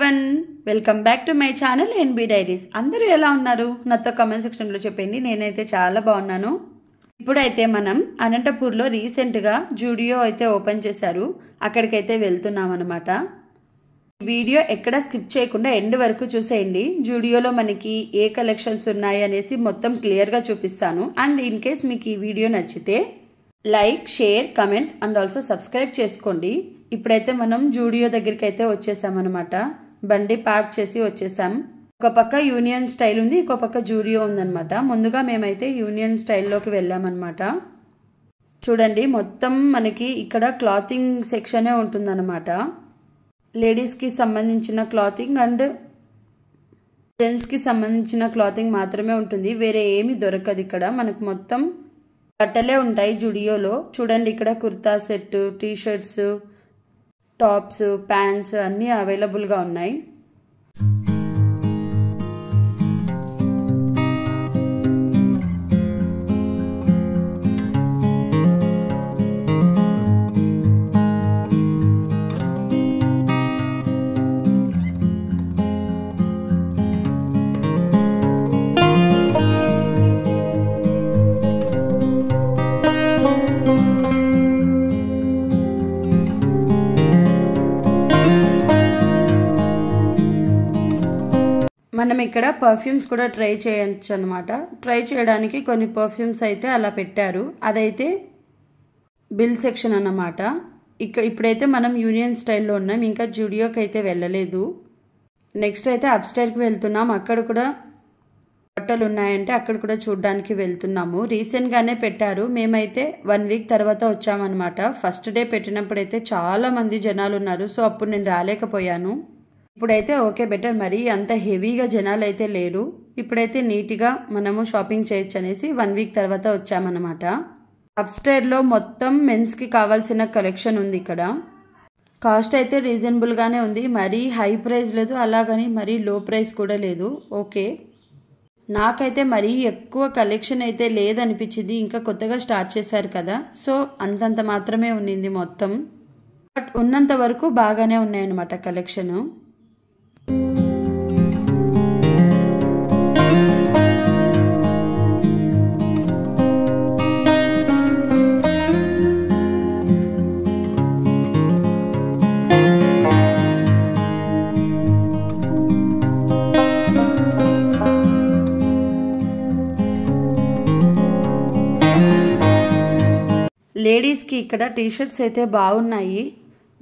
Everyone, welcome back to my channel NB diaries. అందరూ ఎలా ఉన్నారు? నాతో కామెంట్ సెక్షన్లో చెప్పండి. నేనైతే చాలా బాగున్నాను. ఇప్పుడైతే మనం అనంతపూర్లో రీసెంట్గా జూడియో అయితే ఓపెన్ చేశారు. అక్కడికైతే వెళ్తున్నాం అనమాట. వీడియో ఎక్కడ స్కిప్ చేయకుండా ఎండ్ వరకు చూసేయండి. జూడియోలో మనకి ఏ కలెక్షన్స్ ఉన్నాయి అనేసి మొత్తం క్లియర్గా చూపిస్తాను. అండ్ ఇన్ కేస్ మీకు ఈ వీడియో నచ్చితే like, share, comment and also subscribe చేసుకోండి. ఇప్పుడైతే మనం జూడియో దగ్గరికి అయితే వచ్చేసామన్నమాట. బండి పార్క్ చేసి వచ్చేసాం. ఒక పక్క యూనియన్ స్టైల్ ఉంది, ఇంకో పక్క జూడియో ఉందన్నమాట. ముందుగా మేమైతే యూనియన్ స్టైల్లోకి వెళ్ళామన్నమాట. చూడండి, మొత్తం మనకి ఇక్కడ క్లాతింగ్ సెక్షనే ఉంటుందన్నమాట. లేడీస్కి సంబంధించిన క్లాతింగ్ అండ్ జెంట్స్కి సంబంధించిన క్లాతింగ్ మాత్రమే ఉంటుంది. వేరే ఏమీ దొరకదు ఇక్కడ. మనకు మొత్తం బట్టలే ఉంటాయి జూడియోలో. చూడండి, ఇక్కడ kurta set, T shirts, tops, pants అన్నీ అవైలబుల్గా ఉన్నాయి. మనం ఇక్కడ పర్ఫ్యూమ్స్ కూడా ట్రై చేయొచ్చు అనమాట. ట్రై చేయడానికి కొన్ని పర్ఫ్యూమ్స్ అయితే అలా పెట్టారు. అదైతే బిల్ సెక్షన్ అన్నమాట. ఇప్పుడైతే మనం యూనియన్ స్టైల్లో ఉన్నాం. ఇంకా జూడియోకి అయితే వెళ్ళలేదు. నెక్స్ట్ అయితే అప్స్టైర్కి వెళ్తున్నాం. అక్కడ కూడా బట్టలు ఉన్నాయంటే అక్కడ కూడా చూడడానికి వెళ్తున్నాము. రీసెంట్గానే పెట్టారు. మేమైతే 1 వీక్ తర్వాత వచ్చామన్నమాట. ఫస్ట్ డే పెట్టినప్పుడైతే చాలా మంది జనాలు ఉన్నారు. సో అప్పుడు నేను రాలేకపోయాను. ఇప్పుడైతే ఓకే, బెటర్. మరీ అంత హెవీగా జనాలు అయితే లేరు. ఇప్పుడైతే నీట్గా మనము షాపింగ్ చేయొచ్చు అనేసి 1 వీక్ తర్వాత వచ్చామన్నమాట. అప్స్టైర్లో మొత్తం మెన్స్కి కావాల్సిన కలెక్షన్ ఉంది. ఇక్కడ కాస్ట్ అయితే రీజనబుల్గానే ఉంది. మరీ హై ప్రైస్ లేదు, అలాగని మరీ లో ప్రైస్ కూడా లేదు. ఓకే, నాకైతే మరీ ఎక్కువ కలెక్షన్ అయితే లేదనిపించింది. ఇంకా కొత్తగా స్టార్ట్ చేశారు కదా, సో అంతంత మాత్రమే ఉన్నింది మొత్తం. బట్ ఉన్నంత వరకు బాగానే ఉన్నాయన్నమాట కలెక్షను. లేడీస్కి ఇక్కడ టీషర్ట్స్ అయితే బాగున్నాయి.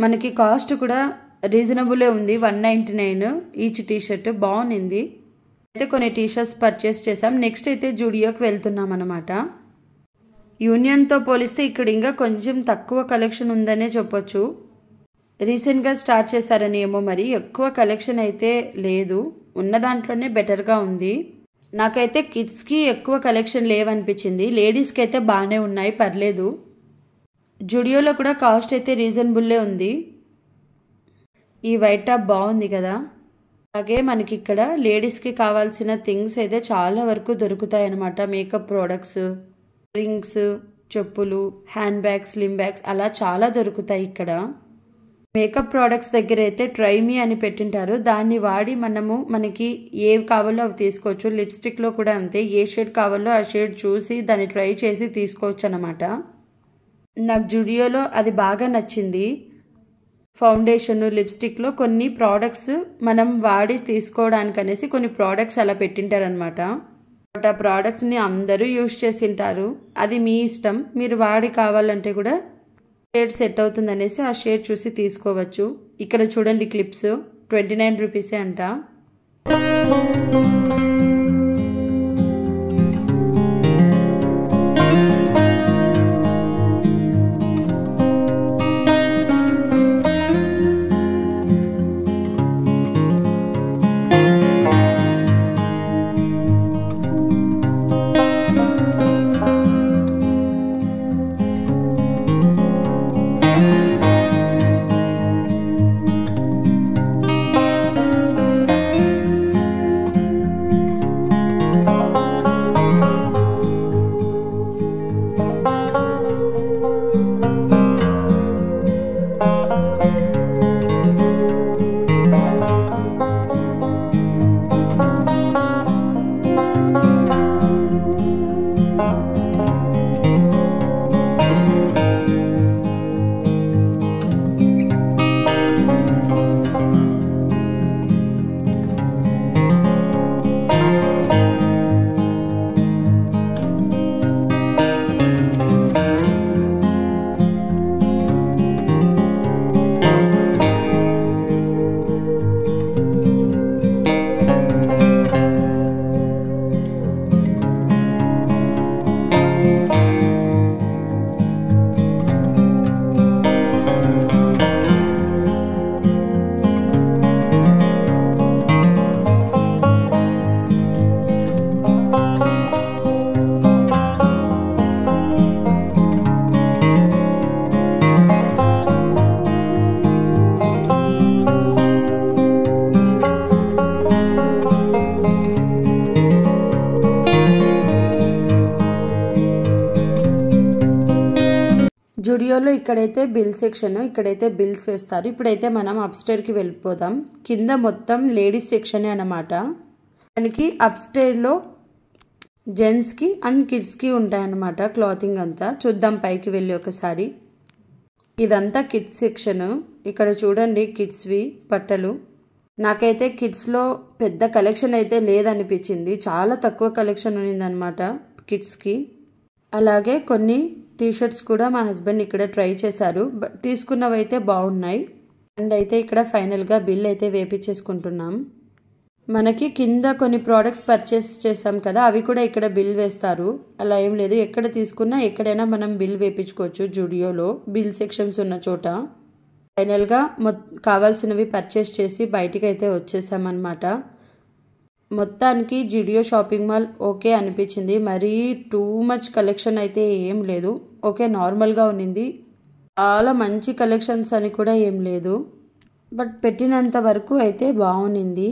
మనకి కాస్ట్ కూడా రీజనబులే ఉంది. 199 ఈచ్ టీషర్ట్ బాగుంది. అయితే కొన్ని టీషర్ట్స్ పర్చేస్ చేసాం. నెక్స్ట్ అయితే జూడియోకి వెళ్తున్నాం అనమాట. యూనియన్తో పోలిస్తే ఇక్కడ ఇంకా కొంచెం తక్కువ కలెక్షన్ ఉందనే చెప్పొచ్చు. రీసెంట్గా స్టార్ట్ చేశారని ఏమో మరి ఎక్కువ కలెక్షన్ అయితే లేదు. ఉన్న దాంట్లోనే బెటర్గా ఉంది. నాకైతే కిడ్స్కి ఎక్కువ కలెక్షన్ లేవనిపించింది. లేడీస్కి అయితే బాగానే ఉన్నాయి, పర్లేదు. జూడియోలో కూడా కాస్ట్ అయితే రీజనబుల్లే ఉంది. ఈ వైట్ టాప్ బాగుంది కదా. అలాగే మనకి ఇక్కడ లేడీస్కి కావాల్సిన థింగ్స్ అయితే చాలా వరకు దొరుకుతాయి అన్నమాట. మేకప్ ప్రోడక్ట్స్, రింగ్స్, చెప్పులు, హ్యాండ్ బ్యాగ్స్, స్లిమ్ బ్యాగ్స్ అలా చాలా దొరుకుతాయి ఇక్కడ. మేకప్ ప్రోడక్ట్స్ దగ్గర అయితే ట్రై మీ అని పెట్టింటారు. దాన్ని వాడి మనకి ఏవి కావాలో అవి తీసుకోవచ్చు. లిప్స్టిక్లో కూడా అంతే, ఏ షేడ్ కావాలో ఆ షేడ్ చూసి దాన్ని ట్రై చేసి తీసుకోవచ్చు అన్నమాట. నాకు జూడియోలో అది బాగా నచ్చింది. ఫౌండేషన్, లిప్స్టిక్లో కొన్ని ప్రోడక్ట్స్ మనం వాడి తీసుకోవడానికి అనేసి కొన్ని ప్రోడక్ట్స్ అలా పెట్టింటారనమాట. బట్ ఆ ప్రోడక్ట్స్ని అందరూ యూజ్ చేసింటారు. అది మీ ఇష్టం. మీరు వాడి కావాలంటే కూడా షేడ్ సెట్ అవుతుంది అనేసి ఆ షేడ్ చూసి తీసుకోవచ్చు. ఇక్కడ చూడండి, క్లిప్స్ 29 రూపీసే అంట. జుడియోలో ఇక్కడైతే బిల్ సెక్షన్, ఇక్కడైతే బిల్స్ వేస్తారు. ఇప్పుడైతే మనం అప్స్టైర్కి వెళ్ళిపోదాం. కింద మొత్తం లేడీస్ సెక్షనే అన్నమాట. మనకి అప్స్టైర్లో జెంట్స్కి అండ్ కిడ్స్కి ఉంటాయన్నమాట క్లాతింగ్ అంతా. చూద్దాం పైకి వెళ్ళి ఒకసారి. ఇదంతా కిడ్స్ సెక్షన్. ఇక్కడ చూడండి కిడ్స్వి బట్టలు. నాకైతే కిడ్స్లో పెద్ద కలెక్షన్ అయితే లేదనిపించింది. చాలా తక్కువ కలెక్షన్ ఉన్నిందనమాట కిడ్స్కి. అలాగే కొన్ని టీషర్ట్స్ కూడా మా హస్బెండ్ ఇక్కడ ట్రై చేశారు. తీసుకున్నవి అయితే బాగున్నాయి. అండ్ అయితే ఇక్కడ ఫైనల్గా బిల్ అయితే వేపించేసుకుంటున్నాం. మనకి కింద కొన్ని ప్రోడక్ట్స్ పర్చేస్ చేసాం కదా, అవి కూడా ఇక్కడ బిల్ వేస్తారు. అలా ఏం లేదు, ఎక్కడ తీసుకున్నా ఎక్కడైనా మనం బిల్ వేపించుకోవచ్చు. జుడియోలో బిల్ సెక్షన్స్ ఉన్న చోట. ఫైనల్గా కావాల్సినవి పర్చేస్ చేసి బయటికి అయితే వచ్చేసామన్నమాట. మొత్తానికి జుడియో షాపింగ్ మాల్ ఓకే అనిపించింది. మరీ టూ మచ్ కలెక్షన్ అయితే ఏం లేదు. ఓకే, నార్మల్గా ఉన్నింది. చాలా మంచి కలెక్షన్స్ అని కూడా ఏం లేదు. బట్ పెట్టినంత వరకు అయితే బాగుంది.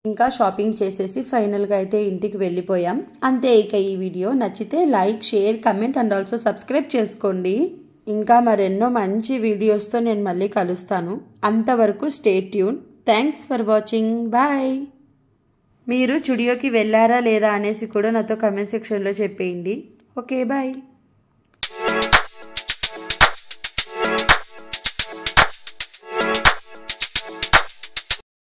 ఇంకా షాపింగ్ చేసేసి ఫైనల్గా అయితే ఇంటికి వెళ్ళిపోయాం. అంతే. ఇక ఈ వీడియో నచ్చితే like, share, comment and also subscribe చేసుకోండి. ఇంకా మరెన్నో మంచి వీడియోస్తో నేను మళ్ళీ కలుస్తాను. అంతవరకు stay tune. Thanks for watching. Bye. మీరు జుడియోకి వెళ్ళారా లేదా అనేసి కూడా నాతో కమెంట్ సెక్షన్లో చెప్పేయండి. Okay, bye.